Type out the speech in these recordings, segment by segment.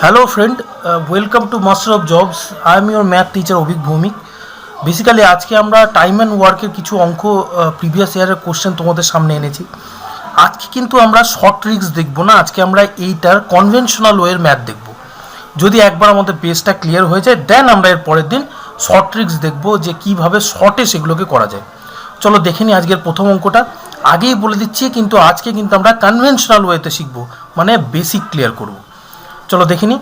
Hello friend, welcome to Master of Jobs. I am your math teacher Obik Bhumik. Basically আজকে আমরা time and ওয়ার্কের কিছু অঙ্ক previous ইয়ারের কোশ্চেন তোমাদের সামনে এনেছি। আজকে কিন্তু আমরা শর্ট ট্রিক্স দেখবো না, আজকে আমরা এইটার কনভেনশনাল ওয়ের ম্যাথ দেখব। যদি একবার আমাদের বেসটা ক্লিয়ার হয়ে যায় দেন আমরা এর পরের দিন শর্ট ট্রিক্স দেখবো যে কীভাবে শর্টে সেগুলোকে করা যায়। চলো দেখে নিই আজকের প্রথম অঙ্কটা। আগেই বলে দিচ্ছি কিন্তু আজকে কিন্তু আমরা কনভেনশনাল ওয়েতে শিখবো, মানে বেসিক ক্লিয়ার করব। চলো দেখে নিই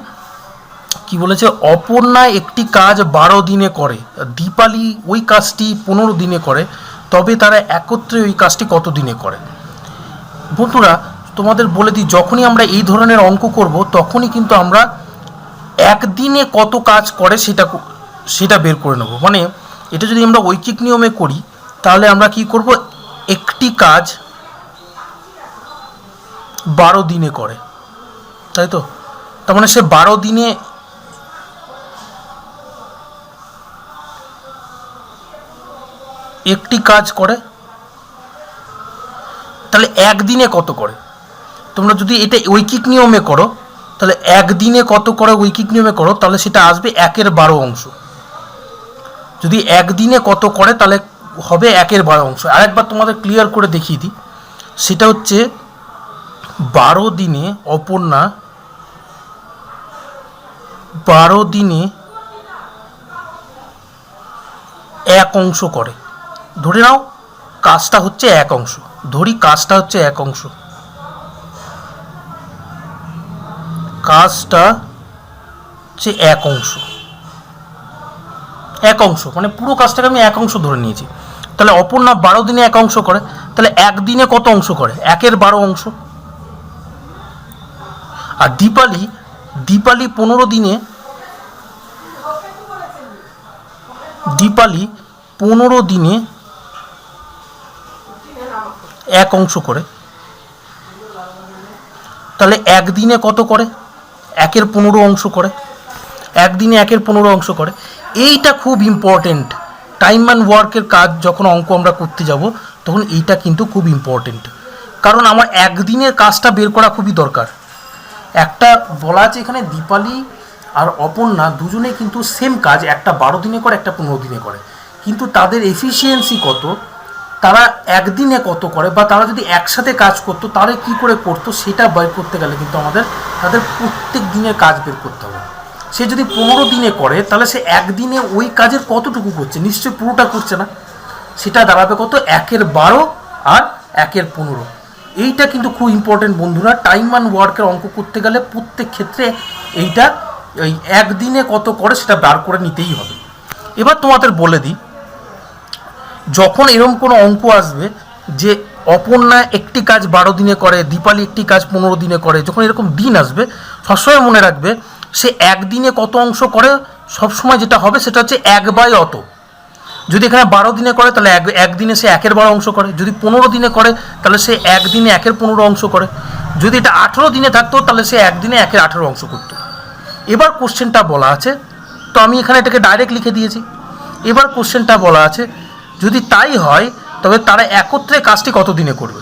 কি বলেছে। অপর্ণা একটি কাজ 12 দিনে করে, দীপালি ওই কাজটি 15 দিনে করে, তবে তারা একত্রে ওই কাজটি কত দিনে করে? বন্ধুরা তোমাদের বলে দিই, যখনই আমরা এই ধরনের অঙ্ক করব তখনই কিন্তু আমরা একদিনে কত কাজ করে সেটা বের করে নেব। মানে এটা যদি আমরা ঐকিক নিয়মে করি তাহলে আমরা কি করব, একটি কাজ 12 দিনে করে, তাই তো? তার মানে সে 12 দিনে একটি কাজ করে, তাহলে একদিনে কত করে? তোমরা যদি এটা ঐকিক নিয়মে করো তাহলে একদিনে কত করে ঐকিক নিয়মে করো তাহলে সেটা আসবে 1/12 অংশ। যদি একদিনে কত করে তাহলে হবে 1/12 অংশ। আরেকবার তোমাদের ক্লিয়ার করে দেখিয়ে দিই, সেটা হচ্ছে 12 দিনে অপর্ণা 12 দিনে 1 অংশ করে। ধরে নাও কাজটা হচ্ছে 1 অংশ, ধরি কাজটা হচ্ছে 1 অংশ, কাজটা হচ্ছে 1 অংশ, 1 অংশ মানে পুরো কাজটাকে আমি 1 অংশ ধরে নিয়েছি। তাহলে অপর্ণা 12 দিনে 1 অংশ করে, তাহলে একদিনে কত অংশ করে? 1/12 অংশ। আর দীপালি 15 দিনে 1 অংশ করে, তাহলে একদিনে কত করে? 1/15 অংশ করে। একদিনে 1/15 অংশ করে। এইটা খুব ইম্পর্টেন্ট। টাইম অ্যান্ড ওয়ার্কের কাজ যখন অঙ্ক আমরা করতে যাব তখন এইটা কিন্তু খুব ইম্পর্টেন্ট, কারণ আমার একদিনের কাজটা বের করা খুবই দরকার। একটা বলা আছে এখানে দীপালি আর অপর্ণা দুজনে কিন্তু সেম কাজ, একটা 12 দিনে করে, একটা 15 দিনে করে, কিন্তু তাদের এফিসিয়েন্সি কত, তারা একদিনে কত করে, বা তারা যদি একসাথে কাজ করতো তাহলে কী করে করতো সেটা বের করতে গেলে কিন্তু আমাদের তাদের প্রত্যেক দিনের কাজ বের করতে হবে। সে যদি 15 দিনে করে তাহলে সে একদিনে ওই কাজের কতটুকু করছে? নিশ্চয়ই পুরোটা করছে না। সেটা দাঁড়াবে কত? 1/12 আর 1/15। এইটা কিন্তু খুব ইম্পর্টেন্ট বন্ধুরা। টাইম অ্যান্ড ওয়ার্কের অঙ্ক করতে গেলে প্রত্যেক ক্ষেত্রে এইটা ওই একদিনে কত করে সেটা বার করে নিতেই হবে। এবার তোমাদের বলে দিই, যখন এরকম কোনো অঙ্ক আসবে যে অপর্ণা একটি কাজ 12 দিনে করে, দীপালি একটি কাজ 15 দিনে করে, যখন এরকম দিন আসবে সবসময় মনে রাখবে সে একদিনে কত অংশ করে। সবসময় যেটা হবে সেটা হচ্ছে 1/অত। যদি এখানে 12 দিনে করে তাহলে একদিনে সে 1/12 অংশ করে, যদি 15 দিনে করে তাহলে সে একদিনে 1/15 অংশ করে, যদি এটা 18 দিনে থাকতো তাহলে সে একদিনে 1/18 অংশ করতো। এবার কোশ্চেনটা বলা আছে, তো আমি এখানে এটাকে ডাইরেক্ট লিখে দিয়েছি। এবার কোশ্চেনটা বলা আছে যদি তাই হয় তবে তারা একত্রে কাজটি কত দিনে করবে?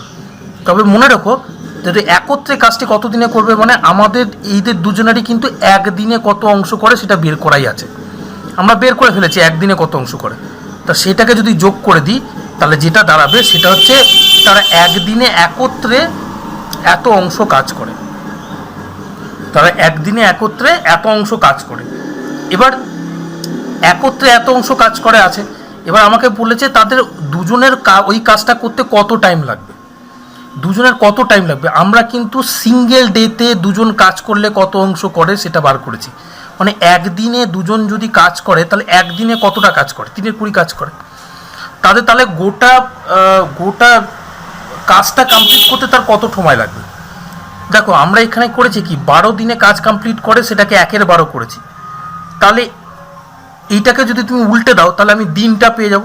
তবে মনে রাখো যদি একত্রে কাজটি কত দিনে করবে মানে আমাদের এইদের দুজনেরই কিন্তু একদিনে কত অংশ করে সেটা বের করাই আছে। আমরা বের করে ফেলেছি একদিনে কত অংশ করে, তা সেটাকে যদি যোগ করে দিই তাহলে যেটা দাঁড়াবে সেটা হচ্ছে তারা একদিনে একত্রে এত অংশ কাজ করে। তারা একদিনে একত্রে এত অংশ কাজ করে। এবার একত্রে এত অংশ কাজ করে আছে, এবার আমাকে বলেছে তাদের দুজনের ওই কাজটা করতে কত টাইম লাগবে, দুজনের কত টাইম লাগবে। আমরা কিন্তু সিঙ্গেল ডেতে দুজন কাজ করলে কত অংশ করে সেটা বার করেছি। মানে একদিনে দুজন যদি কাজ করে তাহলে একদিনে কতটা কাজ করে? 3/20 কাজ করে। তাহলে গোটা কাজটা কমপ্লিট করতে তার কত সময় লাগবে? দেখো আমরা এখানে করেছি কি 12 দিনে কাজ কমপ্লিট করে, সেটাকে 1/12 করেছি। তাহলে এইটাকে যদি তুমি উল্টে দাও তাহলে আমি দিনটা পেয়ে যাব।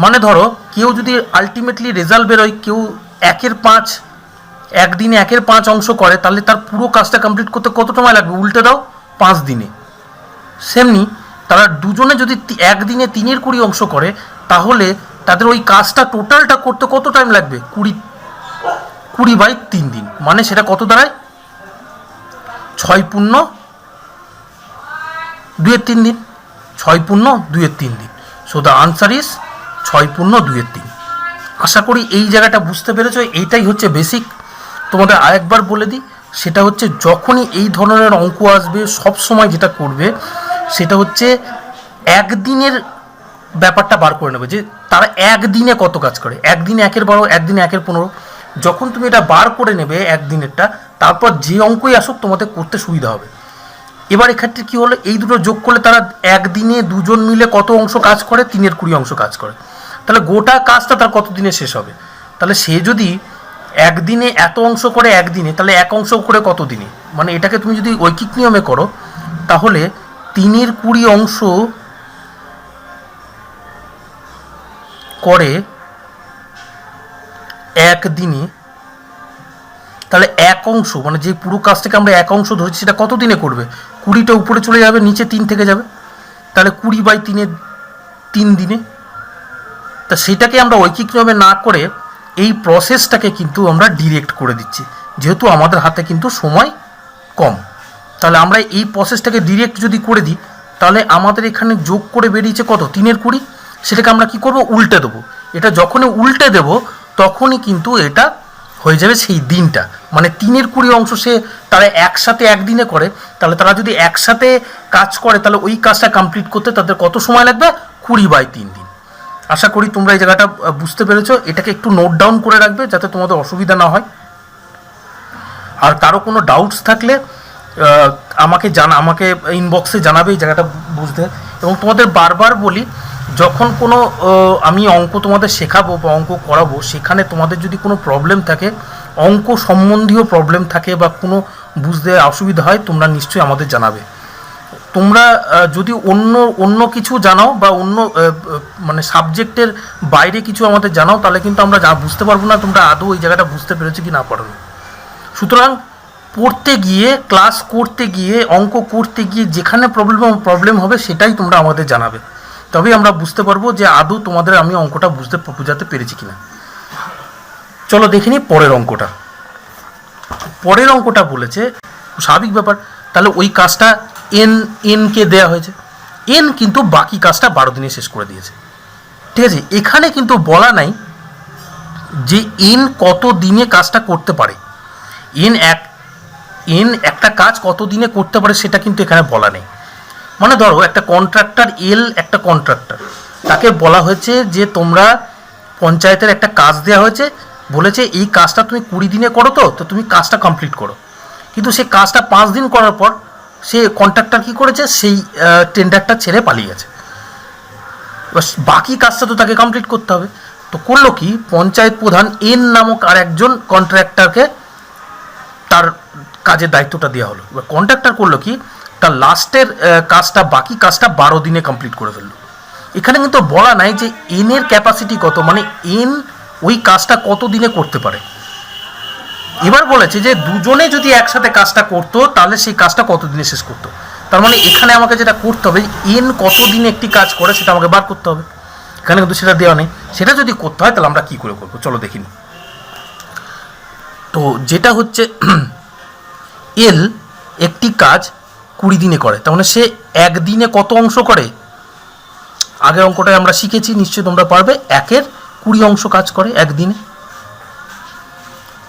মানে ধরো কেউ যদি আলটিমেটলি রেজাল্ট বেরোয় কেউ 1/5 একদিনে 1/5 অংশ করে, তাহলে তার পুরো কাজটা কমপ্লিট করতে কত সময় লাগবে? উল্টে দাও 5 দিনে। সেমনি তারা দুজনে যদি একদিনে 3/20 অংশ করে তাহলে তাদের ওই কাজটা টোটালটা করতে কত টাইম লাগবে? 20/3 দিন। মানে সেটা কত দাঁড়ায়? 6 × 2 = 3 দিন, 6 × 2 = 3 দিন। So the answer is 6 × 2 = 3। আশা করি এই জায়গাটা বুঝতে পেরেছো। এইটাই হচ্ছে বেসিক। তোমাদের আরেকবার বলে দিই, সেটা হচ্ছে যখনই এই ধরনের অঙ্ক আসবে সব সময় যেটা করবে সেটা হচ্ছে একদিনের ব্যাপারটা বার করে নেবে, যে তারা একদিনে কত কাজ করে। একদিনে 1/12, একদিনে 1/15। যখন তুমি এটা বার করে নেবে একদিনেরটা, তারপর যে অঙ্কই আসুক তোমাদের করতে সুবিধা হবে। এবার এক্ষেত্রে কী হলো, এই দুটো যোগ করলে তারা একদিনে দুজন মিলে কত অংশ কাজ করে, 3 × 20 অংশ কাজ করে। তাহলে গোটা কাজটা তার কত দিনে শেষ হবে? তাহলে সে যদি একদিনে এত অংশ করে একদিনে, তাহলে এক অংশ করে কত দিনে? মানে এটাকে তুমি যদি ঐকিক নিয়মে করো তাহলে 3 × 20 অংশ করে একদিনে, তাহলে এক অংশ মানে যে পুরো কাজটাকে আমরা এক অংশ ধরেছি সেটা কত দিনে করবে? 20টা উপরে চলে যাবে, নিচে 3 থেকে যাবে, তাহলে 20/3 3 দিনে। তা সেটাকে আমরা ঐকিক নিয়মে না করে এই প্রসেসটাকে কিন্তু আমরা ডিরেক্ট করে দিচ্ছি, যেহেতু আমাদের হাতে কিন্তু সময় কম। তাহলে আমরা এই প্রসেসটাকে ডিরেক্ট যদি করে দিই তাহলে আমাদের এখানে যোগ করে বেরিয়েছে কত? 3 × 20। সেটাকে আমরা কি করব? উল্টে দেবো। এটা যখনই উল্টে দেব তখনই কিন্তু এটা হয়ে যাবে সেই দিনটা। মানে 3 × 20 অংশ সে তারা একসাথে একদিনে করে, তাহলে তারা যদি একসাথে কাজ করে তাহলে ওই কাজটা কমপ্লিট করতে তাদের কত সময় লাগবে? 20/3 দিন। আশা করি তোমরা এই জায়গাটা বুঝতে পেরেছো। এটাকে একটু নোট ডাউন করে রাখবে যাতে তোমাদের অসুবিধা না হয়। আর কারো কোনো ডাউটস থাকলে আমাকে ইনবক্সে জানাবে এই জায়গাটা বুঝতে। এবং তোমাদের বারবার বলি, যখন কোনো আমি অঙ্ক তোমাদের শেখাবো বা অঙ্ক করাবো, সেখানে তোমাদের যদি কোনো প্রবলেম থাকে, অঙ্ক সম্বন্ধীয় প্রবলেম থাকে বা কোনো বুঝতে অসুবিধা হয়, তোমরা নিশ্চয়ই আমাদের জানাবে। তোমরা যদি অন্য কিছু জানাও বা অন্য মানে সাবজেক্টের বাইরে কিছু আমাদের জানাও, তাহলে কিন্তু আমরা বুঝতে পারবো না তোমরা আদৌ এই জায়গাটা বুঝতে পেরেছো কি না পারো। সুতরাং পড়তে গিয়ে, ক্লাস করতে গিয়ে, অঙ্ক করতে গিয়ে যেখানে প্রবলেম হবে সেটাই তোমরা আমাদের জানাবে, তবেই আমরা বুঝতে পারবো যে আদৌ তোমাদের আমি অঙ্কটা বোঝাতে পেরেছি কিনা। চলো দেখে নিই পরের অঙ্কটা। পরের অঙ্কটা বলেছে স্বাভাবিক ব্যাপার, তাহলে ওই কাজটা কে দেয়া হয়েছে। কিন্তু বাকি কাজটা 12 দিনে শেষ করে দিয়েছে। ঠিক আছে, এখানে কিন্তু বলা নাই যে কত দিনে কাজটা করতে পারে। একটা কাজ কত দিনে করতে পারে সেটা কিন্তু এখানে বলা নেই। মানে ধরো একটা কন্ট্রাক্টর একটা কন্ট্রাক্টর, তাকে বলা হয়েছে যে তোমরা পঞ্চায়েতের একটা কাজ দেওয়া হয়েছে, বলেছে এই কাজটা তুমি 20 দিনে করো, তো তুমি কাজটা কমপ্লিট করো। কিন্তু সে কাজটা 5 দিন করার পর সে কন্ট্রাক্টর কী করেছে, সেই টেন্ডারটা ছেড়ে পালিয়ে গেছে। এবার বাকি কাজটা তো তাকে কমপ্লিট করতে হবে। তো করলো কি, পঞ্চায়েত প্রধান নামক আর একজন কন্ট্রাক্টরকে তার কাজের দায়িত্বটা দেওয়া হলো। এবার কন্ট্রাক্টর করলো কি, তার লাস্টের কাজটা, বাকি কাজটা 12 দিনে কমপ্লিট করে ফেললো। এখানে কিন্তু বলা নাই যে এর ক্যাপাসিটি কত, মানে ওই কাজটা কত দিনে করতে পারে। এবার বলেছে যে দুজনে যদি একসাথে কাজটা করতো তাহলে সেই কাজটা কত দিনে শেষ করতো। তার মানে এখানে আমাকে যেটা করতে হবে, কত দিনে একটি কাজ করে সেটা আমাকে বার করতে হবে। এখানে কিন্তু সেটা দেওয়া নেই। সেটা যদি করতে হয় তাহলে আমরা কী করে করবো, চলো দেখিনি। তো যেটা হচ্ছে একটি কাজ 20 দিনে করে, তার মানে সে একদিনে কত অংশ করে? আগের অঙ্কটায় আমরা শিখেছি, নিশ্চয়ই তোমরা পারবে। 1 × 20 অংশ কাজ করে একদিনে।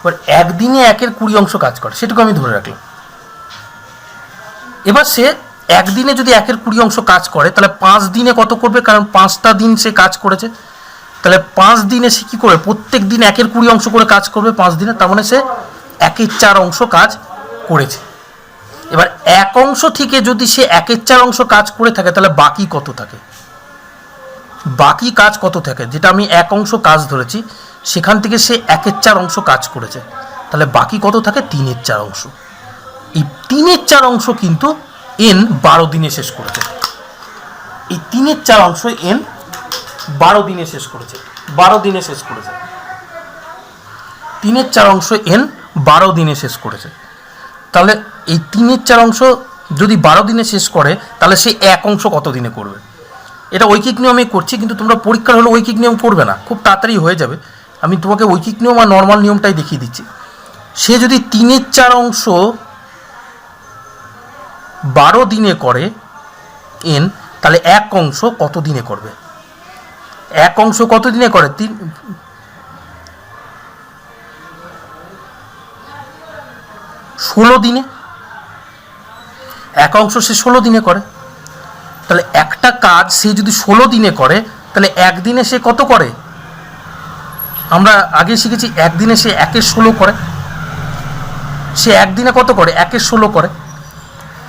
এবার একদিনে 1 × 20 অংশ কাজ করে, সেটুকু আমি ধরে রাখলাম। এবার সে একদিনে যদি 1 × 20 অংশ কাজ করে তাহলে 5 দিনে কত করবে? কারণ 5টা দিন সে কাজ করেছে, তাহলে 5 দিনে সে কী করবে? প্রত্যেক দিন 1 × 20 অংশ করে কাজ করবে 5 দিনে। তার মানে সে 1/4 অংশ কাজ করেছে। এবার এক অংশ থেকে যদি সে 1/4 অংশ কাজ করে থাকে তাহলে বাকি কত থাকে? বাকি কাজ কত থাকে? যেটা আমি 1 অংশ কাজ ধরেছি, সেখান থেকে সে 1/4 অংশ কাজ করেছে, তাহলে বাকি কত থাকে? 3/4 অংশ। এই 3/4 অংশ কিন্তু 12 দিনে শেষ করেছে। এই 3/4 অংশ 12 দিনে শেষ করেছে। 12 দিনে শেষ করেছে। 3/4 অংশ 12 দিনে শেষ করেছে। তাহলে এই 3/4 অংশ যদি 12 দিনে শেষ করে তাহলে সে 1 অংশ কত দিনে করবে? এটা ঐকিক নিয়মে করছি, কিন্তু তোমরা পরীক্ষার হলে ঐকিক নিয়ম করবে না, খুব তাড়াতাড়ি হয়ে যাবে। আমি তোমাকে ঐকিক নিয়ম আর নর্মাল নিয়মটাই দেখিয়ে দিচ্ছি। সে যদি 3/4 অংশ 12 দিনে করে এন, তাহলে এক অংশ কত দিনে করবে? এক অংশ কত দিনে করে? 16 দিনে। এক অংশ সে 16 দিনে করে। তাহলে একটা কাজ সে যদি 16 দিনে করে, তাহলে একদিনে সে কত করে? আমরা আগে শিখেছি একদিনে সে 1/16 করে। সে একদিনে কত করে? 1/16 করে।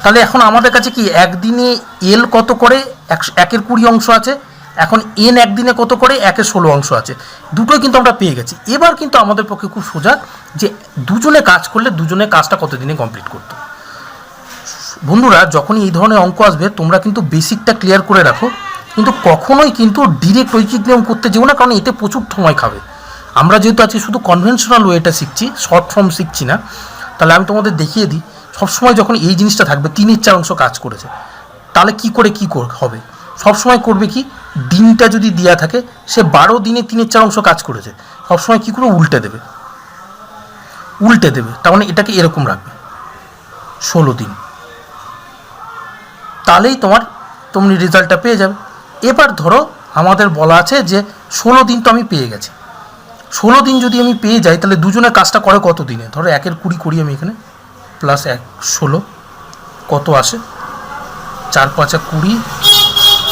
তাহলে এখন আমাদের কাছে কি একদিনে এল কত করে? 1/20 অংশ আছে। এখন এন একদিনে কত করে? 1/16 অংশ আছে। দুটোই কিন্তু আমরা পেয়ে গেছি। এবার কিন্তু আমাদের পক্ষে খুব সোজা যে দুজনে কাজ করলে দুজনে কাজটা কত দিনে কমপ্লিট করতো। বন্ধুরা, যখনই এই ধরনের অঙ্ক আসবে তোমরা কিন্তু বেসিকটা ক্লিয়ার করে রাখো, কিন্তু কখনোই কিন্তু ডিরেক্ট ঐকিক নিয়ম করতে যেও না, কারণ এতে প্রচুর সময় খাবে। আমরা যেহেতু আছি শুধু কনভেনশনাল ওয়েটা শিখছি, শর্ট ফর্ম শিখছি না, তাহলে আমি তোমাদের দেখিয়ে দিই। সবসময় যখন এই জিনিসটা থাকবে 3/4 অংশ কাজ করেছে, তাহলে কি করে হবে? সবসময় করবে কি, দিনটা যদি দেওয়া থাকে সে 12 দিনে 3/4 অংশ কাজ করেছে, সবসময় কী করে উল্টে দেবে। তার মানে এটাকে এরকম রাখবে 16 দিন, তাহলেই তুমি রেজাল্টটা পেয়ে যাবে। এবার ধরো আমাদের বলা আছে যে 16 দিন তো আমি পেয়ে গেছি। 16 দিন যদি আমি পেয়ে যাই, তাহলে দুজনে কাজটা করে কত দিনে? ধরো 1/20 করি আমি এখানে, প্লাস 16 কত আসে? 4 5 20,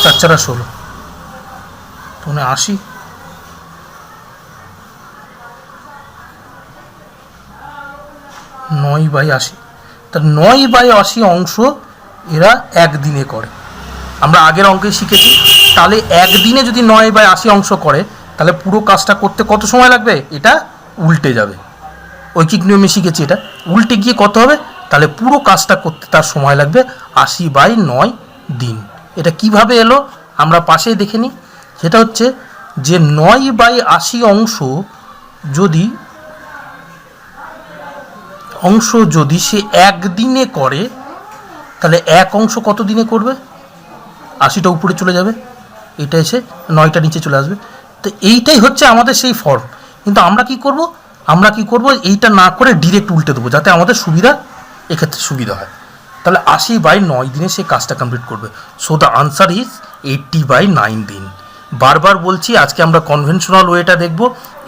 4 4 16, মানে 80। 9/80। তা 9/80 অংশ এরা একদিনে করে। আমরা আগের অঙ্কে শিখেছি, তাহলে একদিনে যদি 9/80 অংশ করে, তাহলে পুরো কাজটা করতে কত সময় লাগবে? এটা উল্টে যাবে। ঐকিক নিয়মে শিখেছি, এটা উল্টে গিয়ে কত হবে? তাহলে পুরো কাজটা করতে তার সময় লাগবে 80/9 দিন। এটা কিভাবে এলো আমরা পাশেই দেখে নিই। সেটা হচ্ছে যে 9/80 অংশ যদি সে একদিনে করে, তাহলে এক অংশ কত দিনে করবে? 80টা উপরে চলে যাবে, এটা এসে 9টা নিচে চলে আসবে। তো এইটাই হচ্ছে আমাদের সেই ফর্ম। কিন্তু আমরা কি করব? এইটা না করে ডিরেক্ট উল্টে দেবো, যাতে আমাদের এক্ষেত্রে সুবিধা হয়। তাহলে 80/9 দিনে সে কাজটা কমপ্লিট করবে। সো দ্য আনসার ইজ 80/9 দিন। বারবার বলছি, আজকে আমরা কনভেনশনাল ওয়েটা দেখব।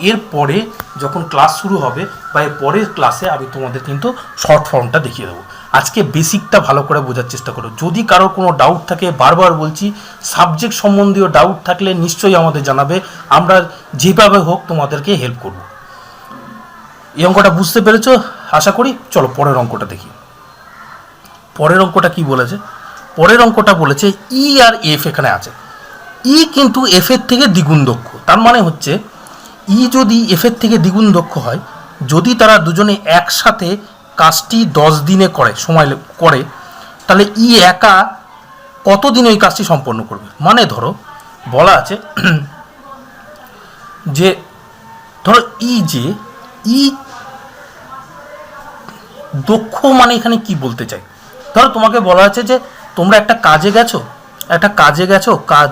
এরপরে যখন ক্লাস শুরু হবে বা এর পরের ক্লাসে আমি তোমাদের কিন্তু শর্ট ফর্মটা দেখিয়ে দেবো। আজকে বেসিকটা ভালো করে বোঝার চেষ্টা করো। যদি কারো কোনো ডাউট থাকে, বারবার বলছি, সাবজেক্ট সম্বন্ধীয় ডাউট থাকলে নিশ্চয়ই আমাদের জানাবে। আমরা যেভাবে হোক তোমাদেরকে হেল্প করব। এই অঙ্কটা বুঝতে পেরেছো আশা করি। চলো পরের অঙ্কটা দেখি। পরের অঙ্কটা কি বলেছে? পরের অঙ্কটা বলেছে ই আর এফ এখানে আছে। ই কিন্তু এফ এর থেকে দ্বিগুণ দক্ষ। তার মানে হচ্ছে ই যদি এফ এর থেকে দ্বিগুণ দক্ষ হয়, যদি তারা দুজনে একসাথে কাজটি 10 দিনে সময় করে, তাহলে ই একা কত দিনে ওই কাজটি সম্পন্ন করবে? মানে ধরো বলা আছে যে ধরো ই দক্ষ, মানে এখানে কি বলতে চাই? ধরো তোমাকে বলা আছে যে তোমরা একটা কাজে গেছো, কাজ,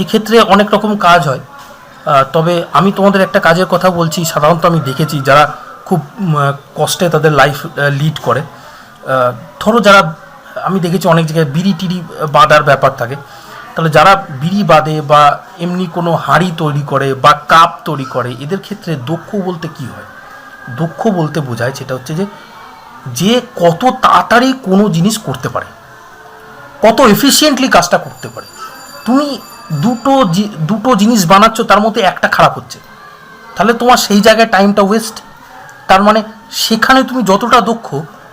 এক্ষেত্রে অনেক রকম কাজ হয়। তবে আমি তোমাদের একটা কাজের কথা বলছি, সাধারণত আমি দেখেছি যারা খুব কষ্টে তাদের লাইফ লিড করে। ধরো যারা, আমি দেখেছি অনেক জায়গায় বিড়ি টিড়ি বাঁধার ব্যাপার থাকে, তাহলে যারা বিড়ি বাঁধে বা এমনি কোনো হাঁড়ি তৈরি করে বা কাপ তৈরি করে, এদের ক্ষেত্রে দক্ষ বলতে কি হয়? দক্ষ বলতে বোঝায় সেটা হচ্ছে যে কত তাড়াতাড়ি কোনো জিনিস করতে পারে, কত এফিশিয়েন্টলি কাজটা করতে পারে। তুমি দুটো জিনিস বানাচ্ছ, তার মধ্যে একটা খারাপ হচ্ছে, তাহলে তোমার সেই জায়গায় টাইমটা ওয়েস্ট। তার মানে সেখানে তুমি যতটা দক্ষ,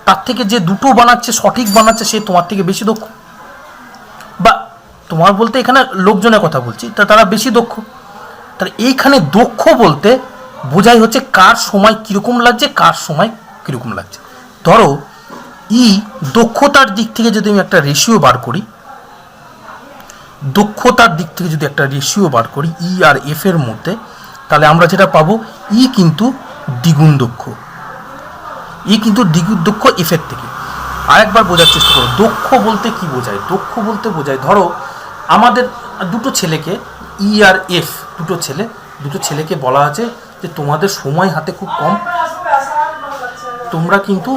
তার থেকে যে দুটো বানাচ্ছে, সঠিক বানাচ্ছে, সে তোমার থেকে বেশি দক্ষ। বা তোমার বলতে এখানে লোকজনের কথা বলছি, তারা বেশি দক্ষ। তাহলে এইখানে দক্ষ বলতে বোঝাই হচ্ছে কার সময় কীরকম লাগছে, কার সময় কীরকম লাগছে। ধরো দক্ষতার দিক থেকে যদি আমি একটা রেশিও বার করি, ই আর এফ এর মধ্যে, তাহলে আমরা যেটা পাবো ই কিন্তু দ্বিগুণ দক্ষ, এফ এর থেকে। আরেকবার বোঝার চেষ্টা করো দক্ষ বলতে কি বোঝায়। দক্ষ বলতে বোঝায়, ধরো আমাদের দুটো ছেলেকে, ই আর এফ দুটো ছেলেকে বলা আছে যে তোমাদের সময় হাতে খুব কম, তোমরা কিন্তু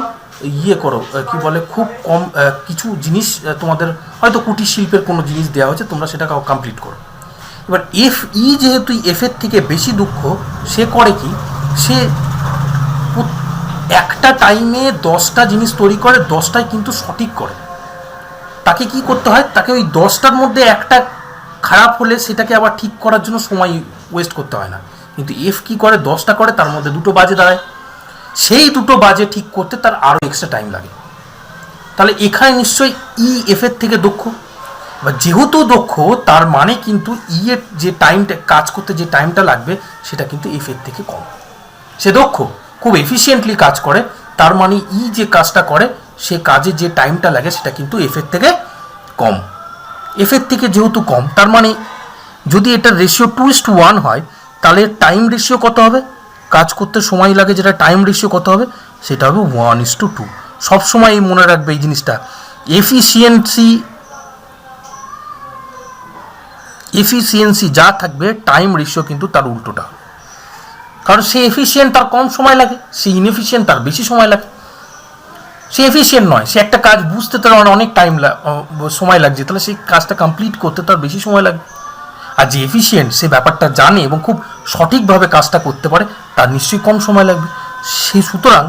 ইয়ে করো, কি বলে, খুব কম কিছু জিনিস তোমাদের হয়তো কুটির শিল্পের কোনো জিনিস দেওয়া হচ্ছে, তোমরা সেটা কমপ্লিট করো। এবার এফ ই যেহেতু এফের থেকে বেশি দক্ষ, সে করে কি, সে একটা টাইমে 10টা জিনিস তৈরি করে, 10টাই কিন্তু সঠিক করে। তাকে কি করতে হয়, তাকে ওই 10টার মধ্যে একটা খারাপ হলে সেটাকে আবার ঠিক করার জন্য সময় ওয়েস্ট করতে হয় না। কিন্তু এফ কি করে, 10টা করে, তার মধ্যে 2টো বাজে দাঁড়ায়, সেই 2টো বাজে ঠিক করতে তার আরও এক্সট্রা টাইম লাগে। তাহলে এখানে নিশ্চয়ই ই এফের থেকে দক্ষ। বা যেহেতু দক্ষ, তার মানে কিন্তু ই এর যে টাইমটা, কাজ করতে যে টাইমটা লাগবে, সেটা কিন্তু এফের থেকে কম। সে দক্ষ, খুব এফিসিয়েন্টলি কাজ করে, তার মানে ই যে কাজটা করে সে কাজে যে টাইমটা লাগে সেটা কিন্তু এফের থেকে কম। এফের থেকে যেহেতু কম, তার মানে যদি এটার রেশিও 2:1 হয়, তাহলে টাইম রেশিও কত হবে, কাজ করতে সময় লাগে যেটা টাইম রেশিও কত হবে, সেটা হবে 1:2। সবসময় এই মনে রাখবে এই জিনিসটা। এফিসিয়েন্সি যা থাকবে, টাইম রেশিও কিন্তু তার উল্টোটা হবে। কারণ সে এফিসিয়েন্ট, তার কম সময় লাগে, সে ইনএফিসিয়েন্ট, তার বেশি সময় লাগে। সে এফিসিয়েন্ট নয়, সে একটা কাজ বুঝতে তার অনেক সময় লাগছে, তাহলে সেই কাজটা কমপ্লিট করতে তার বেশি সময় লাগবে। আর যে এফিসিয়েন্ট, সে ব্যাপারটা জানে এবং খুব সঠিকভাবে কাজটা করতে পারে, তার নিশ্চয়ই কম সময় লাগবে। সে সুতরাং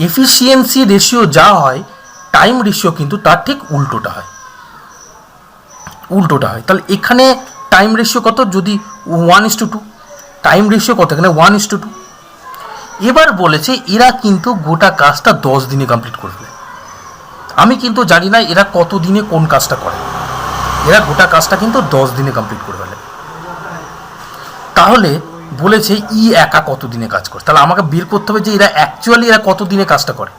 এফিসিয়েন্সি রেশিও যা হয়, টাইম রেশিও কিন্তু তার ঠিক উল্টোটা হয়। তাহলে এখানে টাইম রেশিও কত, যদি 1:2, টাইম রেশিও কত এখানে 1:2। এবার বলেছে এরা কিন্তু গোটা কাজটা 10 দিনে কমপ্লিট করবে। আমি কিন্তু জানি না এরা কত দিনে কোন কাজটা করে, এরা গোটা কাজটা কিন্তু 10 দিনে কমপ্লিট করে ফেলে। তাহলে বলেছে ই একা কত দিনে কাজ করে, তাহলে আমাকে বের করতে হবে যে এরা অ্যাকচুয়ালি এরা কত দিনে কাজটা করে।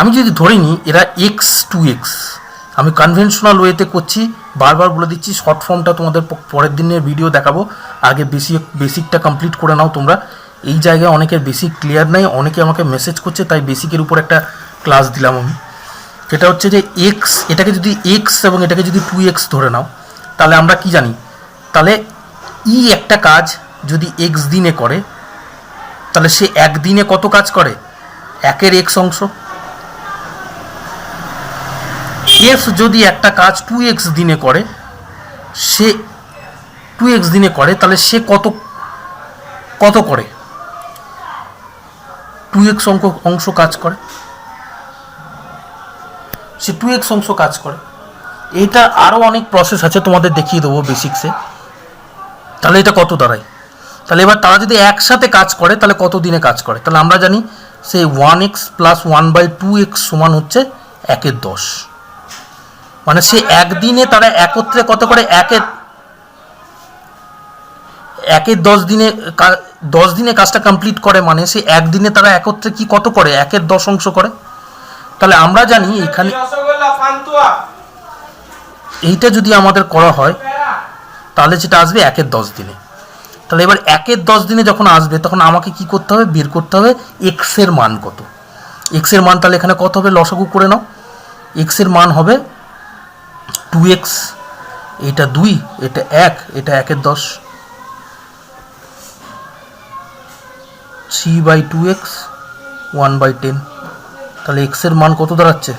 আমি যদি ধরে নিই এরা x2x, আমি কনভেনশনাল ওয়েতে করছি, বারবার বলে দিচ্ছি, শর্ট ফর্মটা তোমাদের পরের দিনের ভিডিও দেখাবো, আগে বেসিকটা কমপ্লিট করে নাও তোমরা। এই জায়গায় অনেকের বেসিক ক্লিয়ার নাই, অনেকে আমাকে মেসেজ করছে, তাই বেসিকের উপর একটা ক্লাস দিলাম আমি। সেটা হচ্ছে যে এক্স, এটাকে যদি এক্স এবং এটাকে যদি 2x ধরে নাও, তাহলে আমরা কি জানি, তাহলে ই একটা কাজ যদি এক্স দিনে করে, তাহলে সে একদিনে কত কাজ করে, 1-এর x অংশ। এফ যদি একটা কাজ 2x দিনে করে, সে 2x দিনে করে, তাহলে সে কত করে, 2x অংশ কাজ করে, সে 2x অংশ কাজ করে। এটা আরও অনেক প্রসেস আছে, তোমাদের দেখিয়ে দেবো বেসিক্সে। তাহলে এটা কত দাঁড়ায়, তাহলে এবার তারা যদি একসাথে কাজ করে তাহলে কত দিনে কাজ করে, তাহলে আমরা জানি সেই 1x + 1/2x সমান হচ্ছে 1/10। মানে সে একদিনে তারা একত্রে কত করে, 1/10 দিনে 10 দিনে কাজটা কমপ্লিট করে, মানে সে একদিনে তারা একত্রে কি কত করে, 1/10 অংশ করে। তাহলে আমরা জানি এখানে এইটা যদি আমাদের করা হয়, তাহলে যেটা আসবে 1/10 দিনে। তাহলে এবার 1/10 দিনে যখন আসবে, তখন আমাকে কি করতে হবে, বের করতে হবে এক্স এর মান কত। এক্স এর মান তাহলে এখানে কত হবে, লসাগু করে নাও। এক্স এর মান হবে 2x, এটা 2, এটা 1, এটা 1/10, 3/2x 1/10। তাহলে এক্স এর মান কত দাঁড়াচ্ছে,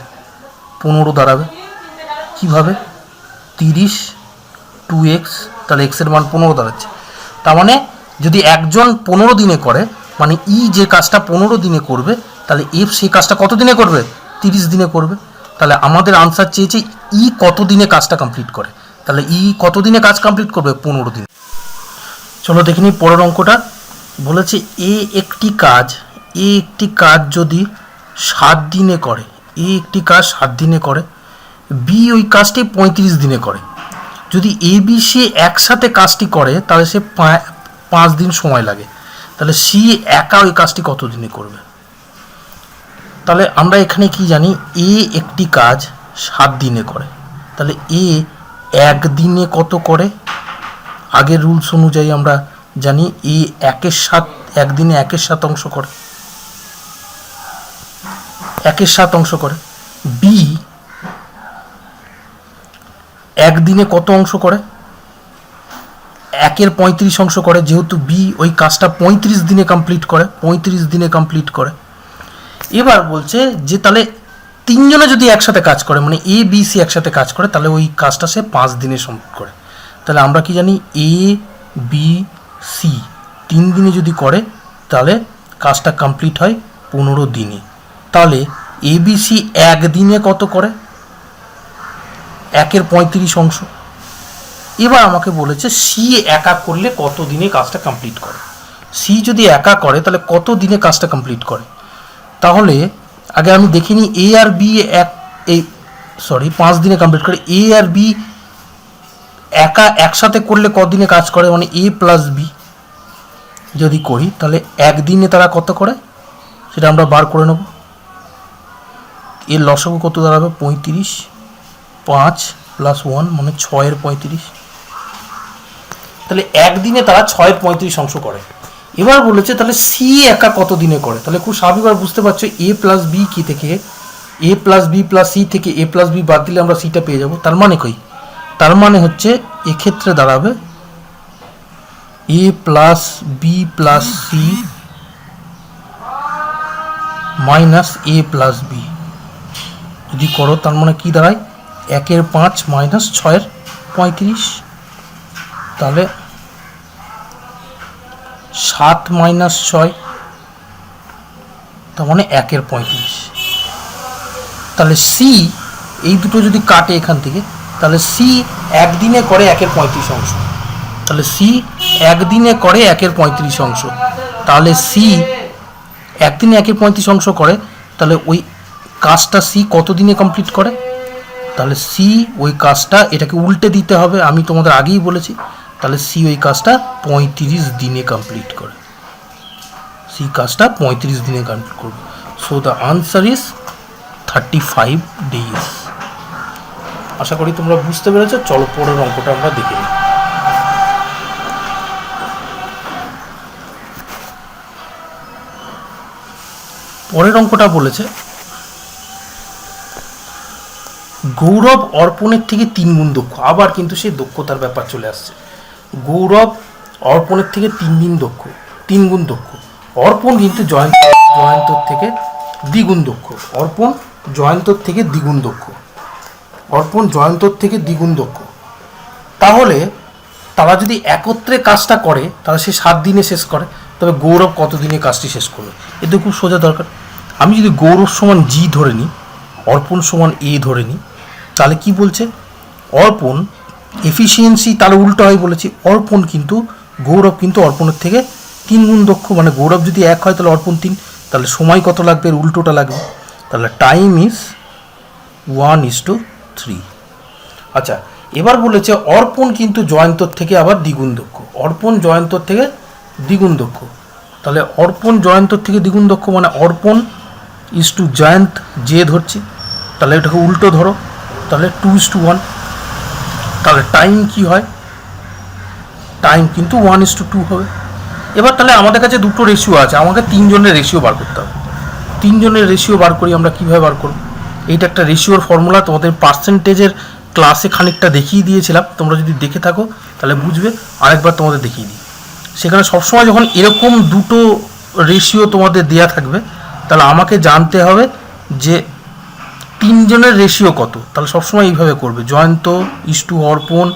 15 দাঁড়াবে। কিভাবে, 30 2x, তাহলে এক্স এর মান 15 দাঁড়াচ্ছে। তার মানে যদি একজন 15 দিনে করে, মানে ই যে কাজটা 15 দিনে করবে, তাহলে এফ সেই কাজটা কত দিনে করবে, 30 দিনে করবে। তাহলে আমাদের আনসার চেয়েছে ই কত দিনে কাজটা কমপ্লিট করে, তাহলে ই কত দিনে কাজ কমপ্লিট করবে, 15 দিন। চলো দেখে নিই পরের অঙ্কটা। বলেছে এ একটি কাজ যদি 7 দিনে করে, একটি কাজ 7 দিনে করে, বি ওই কাজটি 35 দিনে করে। যদি এ বি সি একসাথে কাজটি করে, তাহলে সে 5 দিন সময় লাগে, তাহলে সি একা ওই কাজটি কত দিনে করবে। তাহলে আমরা এখানে কি জানি, এ একটি কাজ 7 দিনে করে, তাহলে এ একদিনে কত করে, আগের রুলস অনুযায়ী আমরা জানি এ 1/7, একদিনে 1/7 অংশ করে, 1/7 অংশ করে। বি একদিনে কত অংশ করে, 1/35 অংশ করে, যেহেতু বি ওই কাজটা 35 দিনে কমপ্লিট করে, 35 দিনে কমপ্লিট করে। এবার বলছে যে তাহলে তিনজনে যদি একসাথে কাজ করে, মানে এ বি সি একসাথে কাজ করে, তাহলে ওই কাজটা সে 5 দিনে সম্পূর্ণ করে। তাহলে আমরা কি জানি, এ বি সি 3 দিনে যদি করে তাহলে কাজটা কমপ্লিট হয় 15 দিনে। তাহলে এ বি সি একদিনে কত করে, 1/35 অংশ। এবার আমাকে বলেছে সি একা করলে কত দিনে কাজটা কমপ্লিট করে। সি যদি একা করে তাহলে কত দিনে কাজটা কমপ্লিট করে। তাহলে আগে আমি দেখিনি এ আর বি এই 5 দিনে কমপ্লিট করে। এ আর বি একা একসাথে করলে কদিনে কাজ করে, মানে এ প্লাস বি যদি করি তাহলে একদিনে তারা কত করে সেটা আমরা বার করে নেব। এর লসাগু কত দাঁড়াবে, 35, 5 + 1 মানে 6 + 35। তাহলে একদিনে তারা 6 + 35 অংশ করে। এবার বলেছে তাহলে সি একা কত দিনে করে। তাহলে খুব স্বাভাবিকভাবে বুঝতে পারছো, এ প্লাস বি কি থেকে, এ প্লাস বি প্লাস সি থেকে এ প্লাস বি বাদ দিলে আমরা সিটা পেয়ে যাব। তার মানে কই, তার মানে হচ্ছে এক্ষেত্রে দাঁড়াবে A plus B plus C minus A plus B যদি করো, তার মানে কি দাঁড়ায়, 1/5 মাইনাস 6/35। তাহলে 7 মাইনাস 6, তার মানে 1/35। তাহলে সি এই দুটো যদি কাটে এখান থেকে, তাহলে সি একদিনে করে 1/35 অংশ। তাহলে সি একদিনে করে 1/35 অংশ। তাহলে সি একদিনে 1/35 অংশ করে, তাহলে ওই কাজটা সি কত দিনে কমপ্লিট করে। তাহলে সি ওই কাজটা, এটাকে উল্টে দিতে হবে, আমি তোমাদের আগেই বলেছি। তাহলে সি ওই কাজটা 35 দিনে কমপ্লিট করে। সি কাজটা 35 দিনে কমপ্লিট করবে। So the answer is 35 days। আশা করি তোমরা বুঝতে পেরেছো। চলো পরের অঙ্কটা আমরা দেখে নিই। পরের অঙ্কটা বলেছে গৌরব অর্পণের থেকে 3 গুণ দক্ষ। আবার কিন্তু সেই দক্ষতার ব্যাপার চলে আসছে। গৌরব অর্পণের থেকে 3 গুণ দক্ষ। অর্পণ কিন্তু জয়ন্তর থেকে দ্বিগুণ দক্ষ। অর্পণ জয়ন্তর থেকে দ্বিগুণ দক্ষ। অর্পণ জয়ন্তর থেকে দ্বিগুণ দক্ষ। তাহলে তারা যদি একত্রে কাজটা করে তাহলে সে 7 দিনে শেষ করে। তবে গৌরব কত দিনে কাজটি শেষ করবে, এতে খুব সোজা দরকার। আমি যদি গৌরব সমান জি ধরে নিই, অর্পণ সমান এ ধরে নিই, তাহলে কি বলছে, অর্পণ এফিসিয়েন্সি তাহলে উল্টো হয় বলেছি। অর্পণ কিন্তু গৌরব কিন্তু অর্পণের থেকে 3 গুণ দক্ষ। মানে গৌরব যদি 1 হয় তাহলে অর্পণ 3, তাহলে সময় কত লাগবে, এর উল্টোটা লাগবে। তাহলে টাইম ইজ 1:3। আচ্ছা, এবার বলেছে অর্পণ কিন্তু জয়ন্তর থেকে আবার দ্বিগুণ দক্ষ। অর্পণ জয়ন্তর থেকে দ্বিগুণ দক্ষ। তাহলে অর্পণ জয়ন্তর থেকে দ্বিগুণ দক্ষ মানে অর্পণ ইজ টু জয়ন্ত যে ধরছি, তাহলে এটাকে উল্টো ধরো, তাহলে 2:1। তাহলে টাইম কি হয়, টাইম কিন্তু 1:2 হবে। এবার তাহলে আমাদের কাছে দুটো রেশিও আছে, আমাকে 3 জনের রেশিও বার করতে হবে। 3 জনের রেশিও বার করি আমরা কীভাবে বার করব। এইটা একটা রেশিওর ফর্মুলা, তোমাদের পার্সেন্টেজের ক্লাসে খানিকটা দেখিয়ে দিয়েছিলাম, তোমরা যদি দেখে থাকো তাহলে বুঝবে। আরেকবার তোমাদের দেখিয়ে দিই। সেখানে সবসময় যখন এরকম দুটো রেশিও তোমাদের দেয়া থাকবে, তাহলে আমাকে জানতে হবে যে 3 জনের রেশিও কত। তাহলে সবসময় এইভাবে করবে, জয়ন্ত ইস্টু অর্পণ,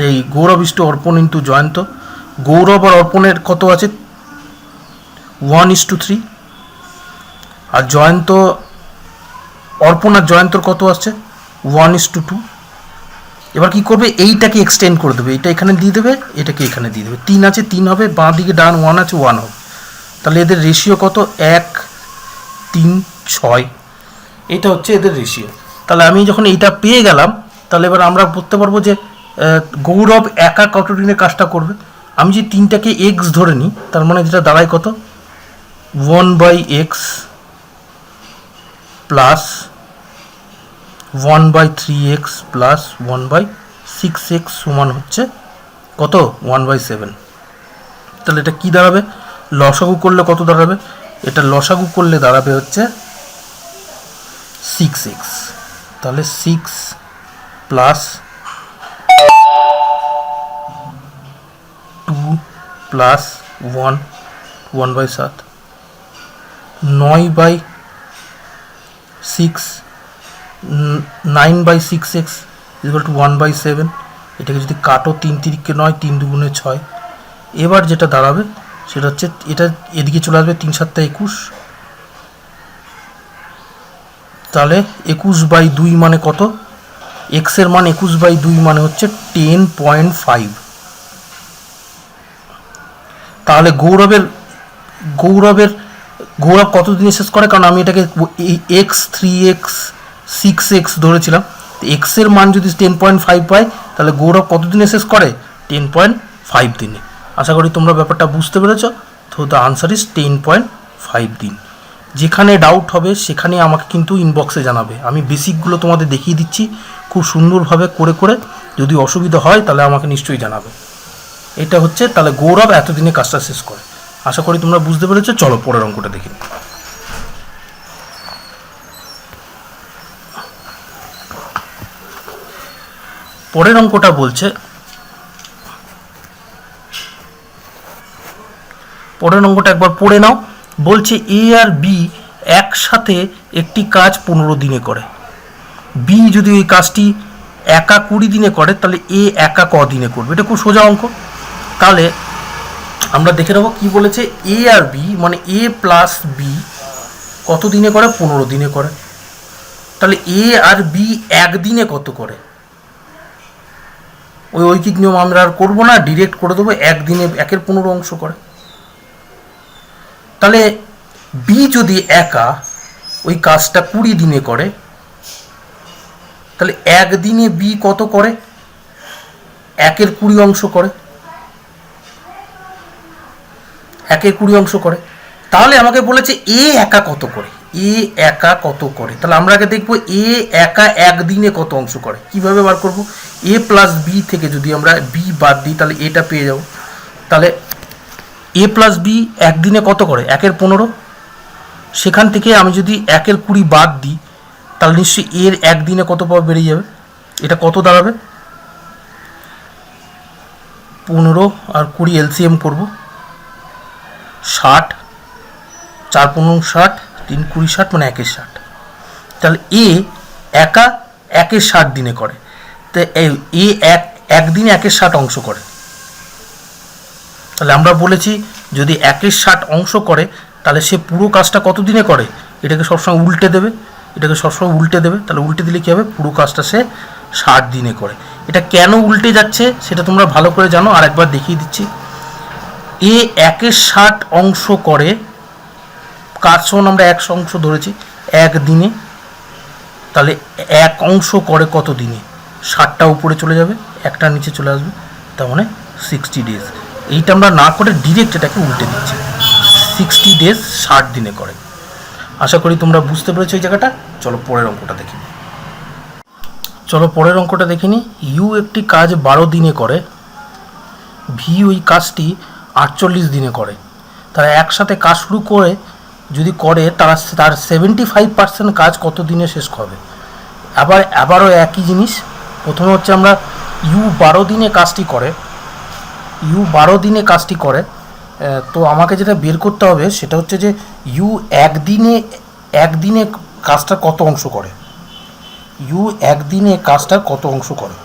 এই গৌরব ইস্টু অর্পণ ইন্টু জয়ন্ত। গৌরব আর অর্পণের কত আছে, 1:3। আর জয়ন্ত, অর্পণ আর জয়ন্তর কত আসছে, 1:2। এবার কি করবে, এইটাকে এক্সটেন্ড করে দেবে, এটা এখানে দিয়ে দেবে, এটাকে এখানে দিয়ে দেবে। 3 আছে 3 হবে, বাঁ দিকে ডান 1 আছে 1 হবে। তাহলে এদের রেশিও কত, 1, 3, 6। এটা হচ্ছে এদের রেশিও। তাহলে আমি যখন এইটা পেয়ে গেলাম, তাহলে এবার আমরা বলতে পারবো যে গৌরব একা কত দিনে কাজটা করবে। আমি যে 3টাকে x ধরে নিই, তার মানে যেটা দাঁড়ায় কত, 1/x plus 1/3x plus 1/6x সমান হচ্ছে কত, 1/7। তাহলে এটা কি দাঁড়াবে, লসাগু করলে কত দাঁড়াবে, এটা লসাগু করলে দাঁড়াবে হচ্ছে 6x। তাহলে 6 plus 2 plus 1, 1/7, 9/7 six 9/6x equal to 1/7। এটাকে যদি কাটো 3 তিরিকে 9, 3 দুগুণে 6। এবার যেটা দাঁড়াবে সেটা হচ্ছে এটা এদিকে চলে আসবে 3 7 21। তাহলে 21/2 মানে কত? এক্স এর মান 21/2 মানে হচ্ছে 10.5। তাহলে গৌরব কত দিনে শেষ করে? কারণ আমি এটাকে এক্স 3x 6x ধরেছিলাম। এক্স এর মান যদি 10.5 পাই তাহলে গৌরব কত দিনে শেষ করে? 10.5 দিনে। আশা করি তোমরা ব্যাপারটা বুঝতে পেরেছ। তো দ্য আনসার ইজ 10.5 দিন। যেখানে ডাউট হবে সেখানে আমাকে কিন্তু ইনবক্সে জানাবে। আমি বেসিকগুলো তোমাদের দেখিয়ে দিচ্ছি খুব সুন্দরভাবে করে করে। যদি অসুবিধা হয় তাহলে আমাকে নিশ্চয়ই জানাবে। এটা হচ্ছে তাহলে গৌরব এতদিনে কাজটা শেষ করে। আশা করি তোমরা বুঝতে পেরেছো। চলো পরের অঙ্কটা দেখি। পরের অঙ্কটা বলছে, পরের অঙ্কটা একবার পড়ে নাও। বলছে এ আর বি একসাথে একটি কাজ 15 দিনে করে। বি যদি ওই কাজটি একা 20 দিনে করে তাহলে এ একা ক দিনে করবে? এটা খুব সোজা অঙ্ক। তাহলে আমরা দেখে নেবো কি বলেছে। এ আর বি মানে এ প্লাস বি কত দিনে করে? 15 দিনে করে। তাহলে এ আর বি একদিনে কত করে? ওই ঐকিক নিয়ম আমরা আর করবো না, ডিরেক্ট করে দেবো। একদিনে 1/15 অংশ করে। তাহলে বি যদি একা ওই কাজটা 20 দিনে করে তাহলে একদিনে বি কত করে? 1/20 অংশ করে। 1/20 অংশ করে। তাহলে আমাকে বলেছে এ একা কত করে? এ একা কত করে? তাহলে আমরা আগে দেখবো এ একা একদিনে কত অংশ করে। কিভাবে বার করব? এ প্লাস বি থেকে যদি আমরা বি বাদ দিই তাহলে এটা পেয়ে যাব। তাহলে এ প্লাস বি একদিনে কত করে? 1/15। সেখান থেকে আমি যদি 1/20 বাদ দিই তাহলে নিশ্চয়ই এর একদিনে কত পাওয়া বেরিয়ে যাবে। এটা কত দাঁড়াবে? 15 আর 20 এলসিএম করব, 60। 4 15 60, 3 20 60 মানে 1/60। তাহলে এ একা 1/60 দিনে করে। তো এ একদিনে 1/60 অংশ করে। তাহলে আমরা বলেছি যদি 1/60 অংশ করে তাহলে সে পুরো কাজটা কত দিনে করে? এটাকে সবসময় উল্টে দেবে, এটাকে সবসময় উল্টে দেবে। তাহলে উল্টে দিলে কী হবে? পুরো কাজটা সে 60 দিনে করে। এটা কেন উল্টে যাচ্ছে সেটা তোমরা ভালো করে জানো, আর একবার দেখিয়ে দিচ্ছি। এ 1/60 অংশ করে কাজ সমান আমরা 1 অংশ ধরেছি একদিনে। তাহলে 1 অংশ করে কত দিনে? 60টা উপরে চলে যাবে, একটা নিচে চলে আসবে, তার মানে 60 ডেজ। এইটা আমরা না করে ডিরেক্ট এটাকে উল্টে দিচ্ছি। 60 ডেজ 60 দিনে করে। আশা করি তোমরা বুঝতে পেরেছো এই জায়গাটা। চলো পরের অঙ্কটা দেখি। চলো পরের অঙ্কটা দেখিনি। ইউ একটি কাজ 12 দিনে করে, ভি ওই কাজটি 48 দিনে করে। তারা একসাথে কাজ শুরু করে যদি করে তার 75% কাজ কত দিনে শেষ হবে? আবারও একই জিনিস। প্রথমে হচ্ছে আমরা ইউ 12 দিনে কাজটি করে, ইউ 12 দিনে কাজটি করে। তো আমাকে যেটা বের করতে হবে সেটা হচ্ছে যে ইউ একদিনে কাজটা কত অংশ করে? ইউ একদিনে কাজটা কত অংশ করে?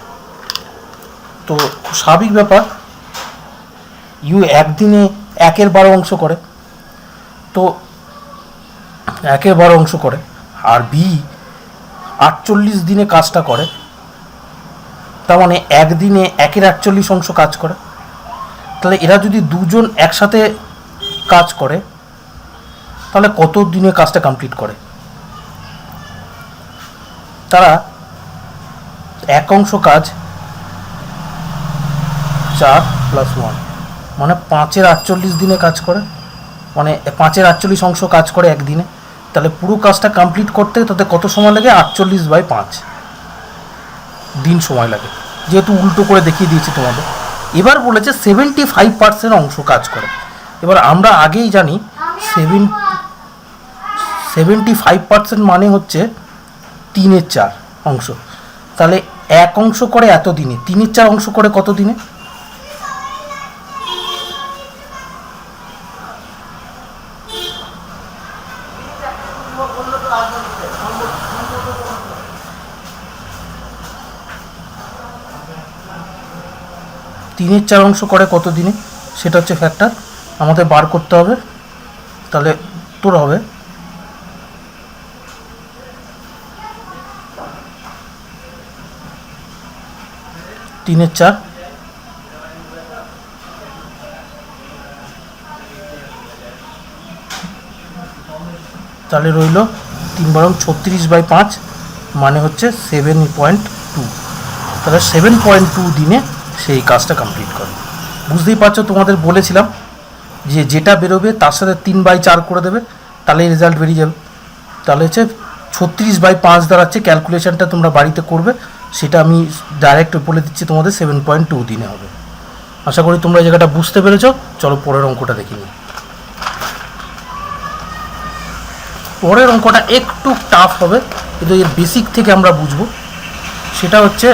তো স্বাভাবিক ব্যাপার, ইউ একদিনে 1/12 অংশ করে। তো 1/12 অংশ করে। আর বি 48 দিনে কাজটা করে, তার মানে একদিনে 1/48 অংশ কাজ করে। তাহলে এরা যদি দুজন একসাথে কাজ করে তাহলে কত দিনে কাজটা কমপ্লিট করে? তারা 1 অংশ কাজ 4 + 1 মানে 5/48 দিনে কাজ করে, মানে 5/48 অংশ কাজ করে একদিনে। তাহলে পুরো কাজটা কমপ্লিট করতে তাতে কত সময় লাগে? 48/5 দিন সময় লাগে, যেহেতু উল্টো করে দেখিয়ে দিয়েছি তোমাদের। এবার বলেছে 75% অংশ কাজ করে। এবার আমরা আগেই জানি 75% মানে হচ্ছে 3/4 অংশ। তাহলে 1 অংশ করে এত দিনে, 3/4 অংশ করে কত দিনে? 3/4 অংশ করে কত দিনে, সেটা হচ্ছে ফ্যাক্টর আমাদের বার করতে হবে। তাহলে তোর হবে 3/4, তাহলে রইল 3/36/5 মানে হচ্ছে 7.2। তাহলে 7.2 দিনে সেই কাজটা কমপ্লিট করে। বুঝতেই পারছো, তোমাদের বলেছিলাম যে যেটা বেরোবে তার সাথে 3/4 করে দেবে, তাহলে রেজাল্ট বেরিয়ে যাবে। তাহলে হচ্ছে 36/5 দাঁড়াচ্ছে। ক্যালকুলেশনটা তোমরা বাড়িতে করবে, সেটা আমি ডাইরেক্ট বলে দিচ্ছি তোমাদের 7.2 দিনে হবে। আশা করি তোমরা এই জায়গাটা বুঝতে পেরেছ। চলো পরের অঙ্কটা দেখি নিই। পরের অঙ্কটা একটু টাফ হবে, কিন্তু এর বেসিক থেকে আমরা বুঝবো। সেটা হচ্ছে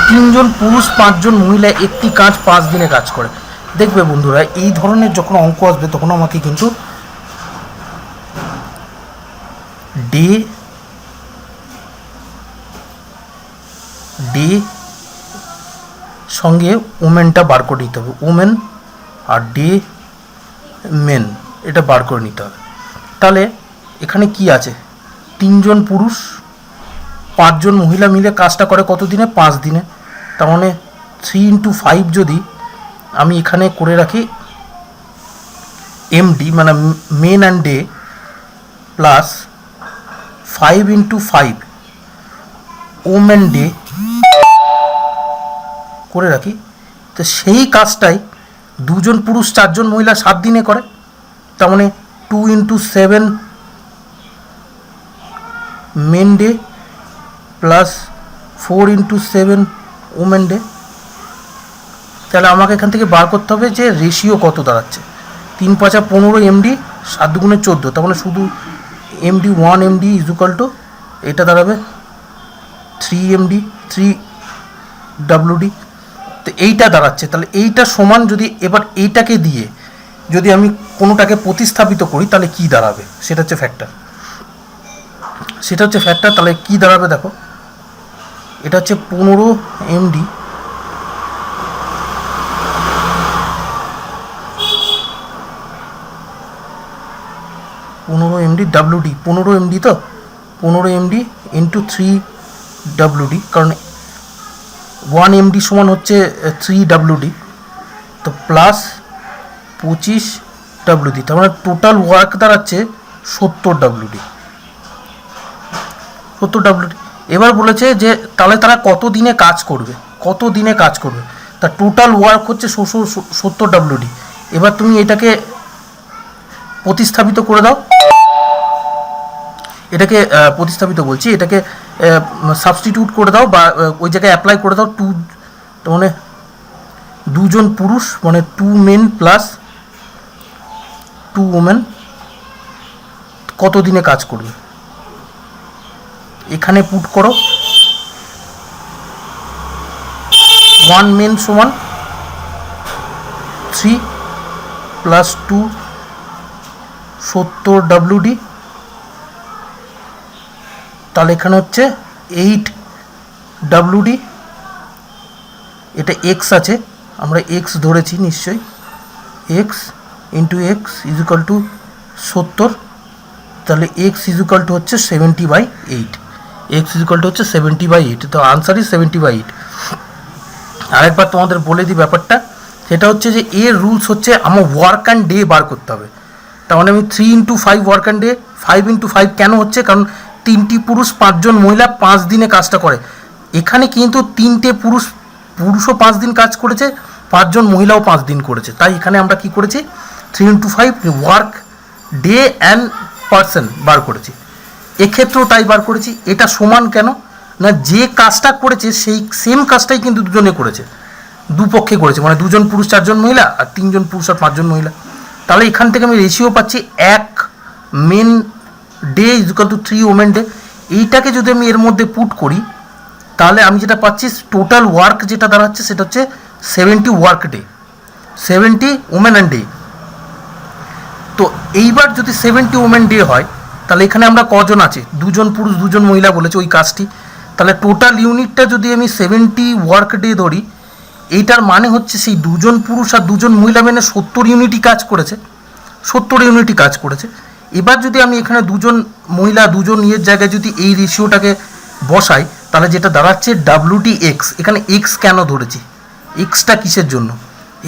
তিনজন পুরুষ 5 জন মহিলা একটি কাজ 5 দিনে কাজ করে। দেখবে বন্ধুরা, এই ধরনের যখন অঙ্ক আসবে তখন আমাকে কিন্তু ডে সঙ্গে ওমেনটা বার করে নিতে হবে। ওমেন আর ডে মেন এটা বার করে নিতে হবে। তাহলে এখানে কি আছে, 3 জন পুরুষ 5 জন মহিলা মিলে কাজটা করে কত দিনে, 5 দিনে। তার মানে 3x5 যদি আমি এখানে করে রাখি এমডি মানে men and day plus 5x5 women day করে রাখি, তো সেই কাজটাই 2 জন পুরুষ 4 জন মহিলা 7 দিনে করে। তার মানে 2x7 men day plus 4x7 women day. তাহলে আমাকে এখান থেকে বার করতে হবে যে রেশিও কত দাঁড়াচ্ছে। 3×5 = 15 এমডি, 7×2 = 14। তার মানে শুধু এমডি 1 এমডি ইজুকাল টু এটা দাঁড়াবে 3 এমডি 3 ডাব্লিউডি। তো এইটা দাঁড়াচ্ছে। তাহলে এইটা সমান যদি এবার এইটাকে দিয়ে যদি আমি কোনোটাকে প্রতিস্থাপিত করি তাহলে কি দাঁড়াবে, সেটা হচ্ছে ফ্যাক্টর। তাহলে কি দাঁড়াবে দেখো, এটা হচ্ছে 15 এমডি ডাব্লিউডি, 15 এমডি, তো 15 এমডি ইন্টু 3 ডাব্লিউডি, কারণ 1 এমডি সমান হচ্ছে 3 ডাব্লিউডি, তো প্লাস 25 ডাব্লিউডি। তার মানে টোটাল ওয়ার্ক দাঁড়াচ্ছে 70 ডাব্লিউডি। এবার বলেছে যে তাহলে তারা কত দিনে কাজ করবে, তা টোটাল ওয়ার্ক হচ্ছে 70 ডাব্লিউডি। এবার তুমি এটাকে প্রতিস্থাপিত করে দাও, এটাকে সাবস্টিটিউট করে দাও বা ওই জায়গায় অ্যাপ্লাই করে দাও। 2 মানে 2 জন পুরুষ মানে 2 মেন প্লাস 2 ওমেন কত দিনে কাজ করবে, এখানে পুট করো। 1 মেন সমান 3 প্লাস 2 70 ডাব্লিউডি। তাহলে এখানে হচ্ছে 8 ডাব্লিউডি। এটা এক্স আছে, আমরা এক্স ধরেছি নিশ্চয়ই, x into x equal to 70। তাহলে এক্স ইজুকাল টু হচ্ছে 70/8। হচ্ছে 70/8। তো আনসার ইজ 70/8। আরেকবার তোমাদের বলে দিই ব্যাপারটা, সেটা হচ্ছে যে এর রুলস হচ্ছে আমার ওয়ার্ক অ্যান্ড ডে বার করতে হবে। তার মানে আমি 3x5 work and day, 5x5 কেন হচ্ছে, কারণ 3টি পুরুষ 5 জন মহিলা 5 দিনে কাজটা করে। এখানে কিন্তু 3টে পুরুষও 5 দিন কাজ করেছে, 5 জন মহিলাও 5 দিন করেছে। তাই এখানে আমরা কি করেছি, 3x5 work day and person বার করেছি। এক্ষেত্রেও তাই বার করেছি। এটা সমান কেন না, যে কাজটা করেছে সেই সেম কাজটাই কিন্তু দুজনে করেছে, দুপক্ষে করেছে, মানে 2 জন পুরুষ 4 জন মহিলা আর 3 জন পুরুষ আর 5 জন মহিলা। তাহলে এখান থেকে আমি রেশিও পাচ্ছি 1 men day equal to 3 women day. এইটাকে যদি আমি এর মধ্যে পুট করি তাহলে আমি যেটা পাচ্ছি টোটাল ওয়ার্ক যেটা দাঁড়াচ্ছে সেটা হচ্ছে 70 work day, 70 women and day. তো এইবার যদি 70 ওমেন ডে হয় তাহলে এখানে আমরা কজন আছে, 2 জন পুরুষ 2 জন মহিলা বলেছে ওই কাজটি। তাহলে টোটাল ইউনিটটা যদি আমি 70 ওয়ার্ক ডে ধরি, এইটার মানে হচ্ছে সেই দুজন পুরুষ আর দুজন মহিলা মেনে 70 ইউনিটই কাজ করেছে, 70 ইউনিটই কাজ করেছে। এবার যদি আমি এখানে দুজন মহিলা দুজন ইয়ের জায়গায় যদি এই রেশিওটাকে বসাই, তাহলে যেটা দাঁড়াচ্ছে ডাব্লিউটি এক্স। এখানে এক্স কেন ধরেছি, এক্সটা কিসের জন্য?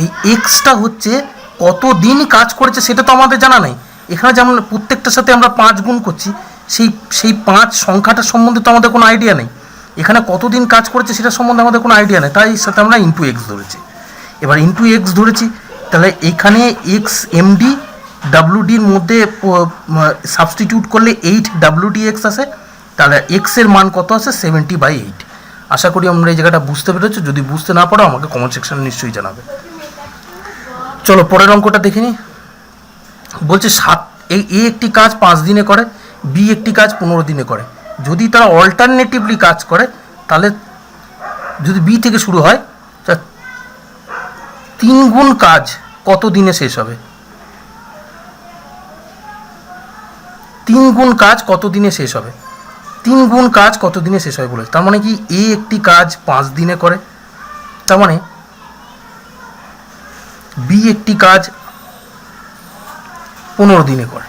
এই এক্সটা হচ্ছে কত দিন কাজ করেছে সেটা তো আমাদের জানা নেই। এখানে যেমন প্রত্যেকটার সাথে আমরা 5 গুণ করছি, সেই 5 সংখ্যাটার সম্বন্ধে তো আমাদের কোনো আইডিয়া নেই। এখানে কতদিন কাজ করেছে সেটা সম্বন্ধে আমাদের কোনো আইডিয়া নেই, তাই সাথে আমরা ইন্টু এক্স ধরেছি। এবার ইন্টু এক্স ধরেছি, তাহলে এখানে এক্স এমডি ডাব্লিউডির মধ্যে সাবস্টিটিউট করলে 8 ডাব্লিউডি এক্স আসে, তাহলে এক্সের মান কত আসে 70/8। আশা করি আমরা এই জায়গাটা বুঝতে পেরেছো। যদি বুঝতে না পারো আমাকে কমেন্ট সেকশনে নিশ্চয়ই জানাবে। চলো পরের অঙ্কটা দেখে নিই। বলছে এ একটি কাজ 5 দিনে করে, বি একটি কাজ 15 দিনে করে। যদি তারা অল্টারনেটিভলি কাজ করে, তাহলে যদি বি থেকে শুরু হয়, 3 গুণ কাজ কত দিনে শেষ হবে? 3 গুণ কাজ কত দিনে শেষ হবে? 3 গুণ কাজ কত দিনে শেষ হবে বলেছে। তার মানে কি এ একটি কাজ 5 দিনে করে, তার মানে বি একটি কাজ 15 দিনে করে।